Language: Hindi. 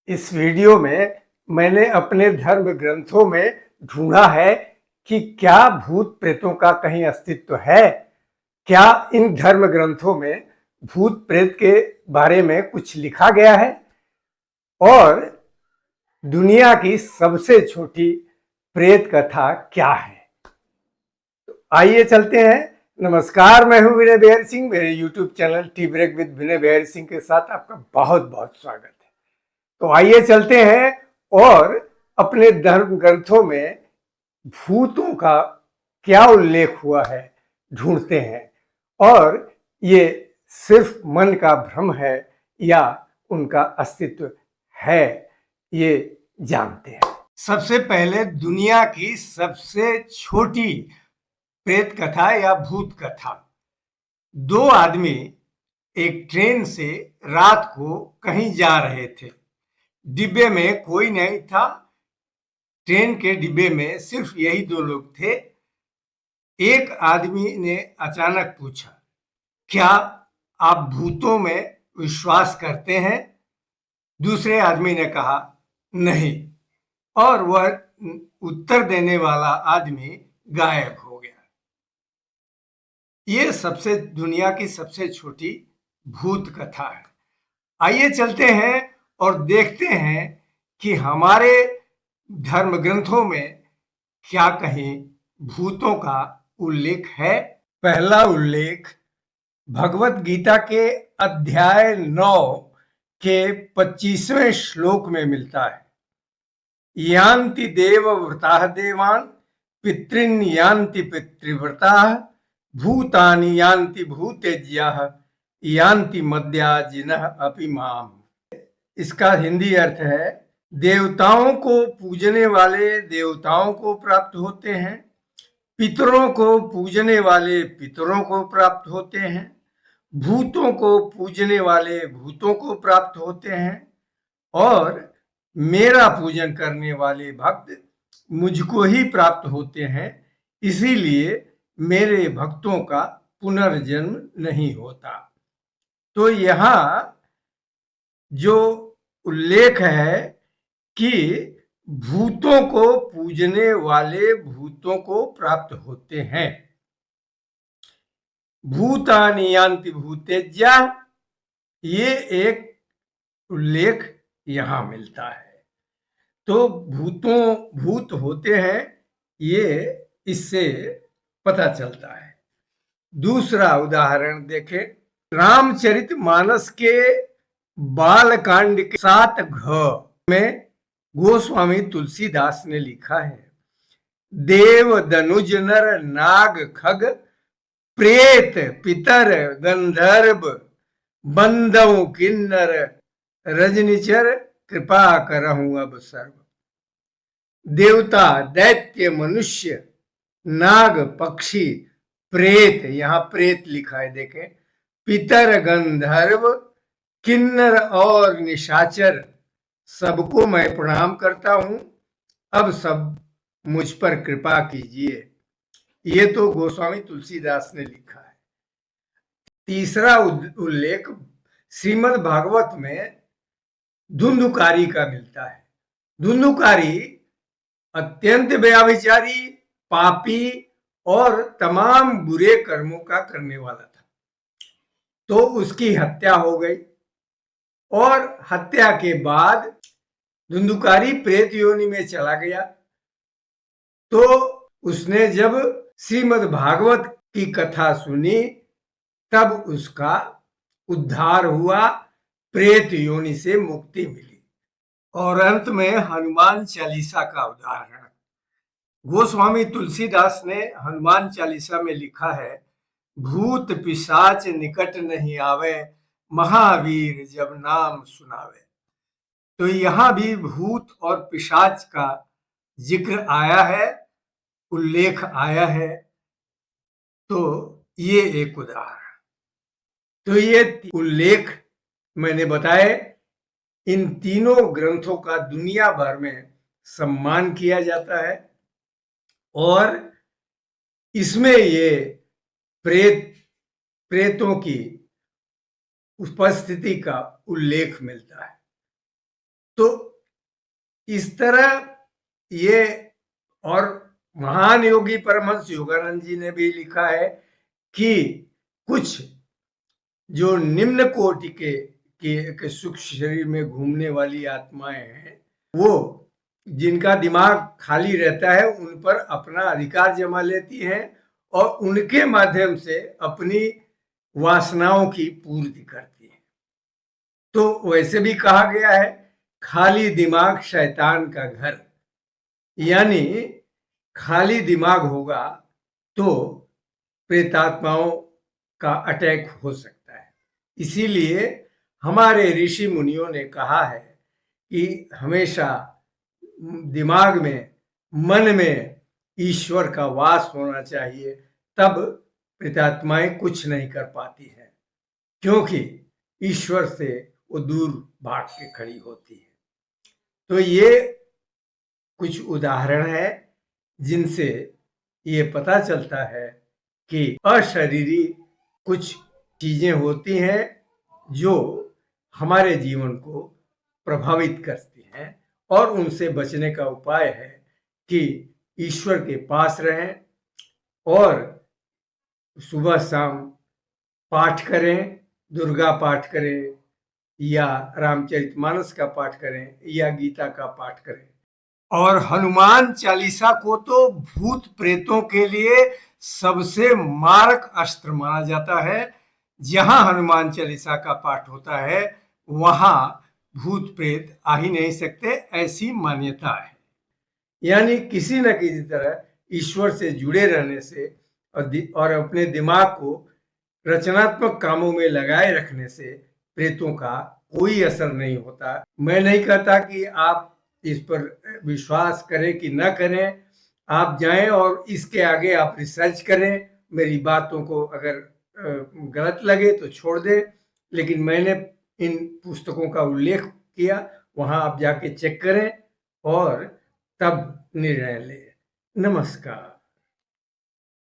इस वीडियो में मैंने अपने धर्म ग्रंथों में ढूंढा है कि क्या भूत प्रेतों का कहीं अस्तित्व है। क्या इन धर्म ग्रंथों में भूत प्रेत के बारे में कुछ लिखा गया है और दुनिया की सबसे छोटी प्रेत कथा क्या है। तो आइए चलते हैं। नमस्कार, मैं हूं विनय बिहारी सिंह। मेरे YouTube channel tea break with Vinay Bihari Singh के साथ आपका बहुत बहुत स्वागत है। तो आइए चलते हैं और अपने धर्म ग्रंथों में भूतों का क्या उल्लेख हुआ है ढूंढते हैं और ये सिर्फ मन का भ्रम है या उनका अस्तित्व है, ये जानते हैं। सबसे पहले दुनिया की सबसे छोटी प्रेत कथा या भूत कथा। दो आदमी एक ट्रेन से रात को कहीं जा रहे थे। डिब्बे में कोई नहीं था। ट्रेन के डिब्बे में सिर्फ यही दो लोग थे। एक आदमी ने अचानक पूछा, क्या आप भूतों में विश्वास करते हैं? दूसरे आदमी ने कहा, नहीं, और वह उत्तर देने वाला आदमी गायब हो गया। ये दुनिया की सबसे छोटी भूत कथा है। आइए चलते हैं और देखते हैं कि हमारे धर्म ग्रंथों में क्या कहीं भूतों का उल्लेख है। पहला उल्लेख भगवत गीता के अध्याय 9 के 25वें श्लोक में मिलता है। यान्ति देवव्रताः देवान् पितॄन् यान्ति पितृव्रताः भूतानि यान्ति भूतेज्याः यान्ति मद्याजिनः अपि माम्। इसका हिंदी अर्थ है, देवताओं को पूजने वाले देवताओं को प्राप्त होते हैं, पितरों को पूजने वाले पितरों को प्राप्त होते हैं, भूतों को पूजने वाले भूतों को प्राप्त होते हैं और मेरा पूजन करने वाले भक्त मुझको ही प्राप्त होते हैं। इसीलिए मेरे भक्तों का पुनर्जन्म नहीं होता। तो यहाँ जो उल्लेख है कि भूतों को पूजने वाले भूतों को प्राप्त होते हैं। भूतानि यान्ति भूतेज्या, ये एक उल्लेख यहां मिलता है। तो भूत होते हैं, ये इससे पता चलता है। दूसरा उदाहरण देखें, रामचरितमानस के बालकांड के 7 घ में गोस्वामी तुलसीदास ने लिखा है, देव दनुज नर नाग खग प्रेत पितर गंधर्व बंदव किन्नर रजनिचर कृपा करहूं अब सर्व। देवता, दैत्य, मनुष्य, नाग, पक्षी, प्रेत, यहां प्रेत लिखा है देखें, पितर, गंधर्व, किन्नर और निशाचर, सबको मैं प्रणाम करता हूं। अब सब मुझ पर कृपा कीजिए। ये तो गोस्वामी तुलसीदास ने लिखा है। तीसरा उल्लेख श्रीमद् भागवत में धुंधुकारी का मिलता है। धुंधुकारी अत्यंत व्यभिचारी, पापी और तमाम बुरे कर्मों का करने वाला था। तो उसकी हत्या हो गई और हत्या के बाद धुंधुकारी प्रेत योनि में चला गया। तो उसने जब श्रीमद् भागवत की कथा सुनी तब उसका उद्धार हुआ, प्रेत योनि से मुक्ति मिली। और अंत में हनुमान चालीसा का उदाहरण, गोस्वामी तुलसीदास ने हनुमान चालीसा में लिखा है, भूत पिशाच निकट नहीं आवे, महावीर जब नाम सुनावे। तो यहां भी भूत और पिशाच का जिक्र आया है, उल्लेख आया है। तो ये एक उदाहरण। तो ये उल्लेख मैंने बताए। इन तीनों ग्रंथों का दुनिया भर में सम्मान किया जाता है और इसमें ये प्रेतों की उपस्थिति का उल्लेख मिलता है। तो इस तरह ये, और महान योगी परमहंस योगानंद जी ने भी लिखा है कि कुछ जो निम्न कोटि के सूक्ष्म शरीर में घूमने वाली आत्माएं हैं, वो जिनका दिमाग खाली रहता है उन पर अपना अधिकार जमा लेती हैं और उनके माध्यम से अपनी वासनाओं की पूर्ति करती हैं। तो वैसे भी कहा गया है, खाली दिमाग शैतान का घर, यानी खाली दिमाग होगा तो प्रेतात्माओं का अटैक हो सकता है। इसीलिए हमारे ऋषि मुनियों ने कहा है कि हमेशा दिमाग में, मन में ईश्वर का वास होना चाहिए, तब प्रेतात्माएं कुछ नहीं कर पाती हैं, क्योंकि ईश्वर से वो दूर भाग के खड़ी होती है। तो ये कुछ उदाहरण है जिनसे ये पता चलता है कि अशरीरी कुछ चीजें होती हैं जो हमारे जीवन को प्रभावित करती हैं, और उनसे बचने का उपाय है कि ईश्वर के पास रहें और सुबह शाम पाठ करें, दुर्गा पाठ करें या रामचरितमानस का पाठ करें या गीता का पाठ करें। और हनुमान चालीसा को तो भूत प्रेतों के लिए सबसे मारक अस्त्र माना जाता है। जहां हनुमान चालीसा का पाठ होता है वहां भूत प्रेत आ ही नहीं सकते, ऐसी मान्यता है। यानी किसी न किसी तरह ईश्वर से जुड़े रहने से और अपने दिमाग को रचनात्मक कामों में लगाए रखने से प्रेतों का कोई असर नहीं होता। मैं नहीं कहता कि आप इस पर विश्वास करें कि न करें, आप जाएं और इसके आगे आप रिसर्च करें। मेरी बातों को अगर गलत लगे तो छोड़ दें, लेकिन मैंने इन पुस्तकों का उल्लेख किया, वहां आप जाके चेक करें और तब निर्णय लें। नमस्कार।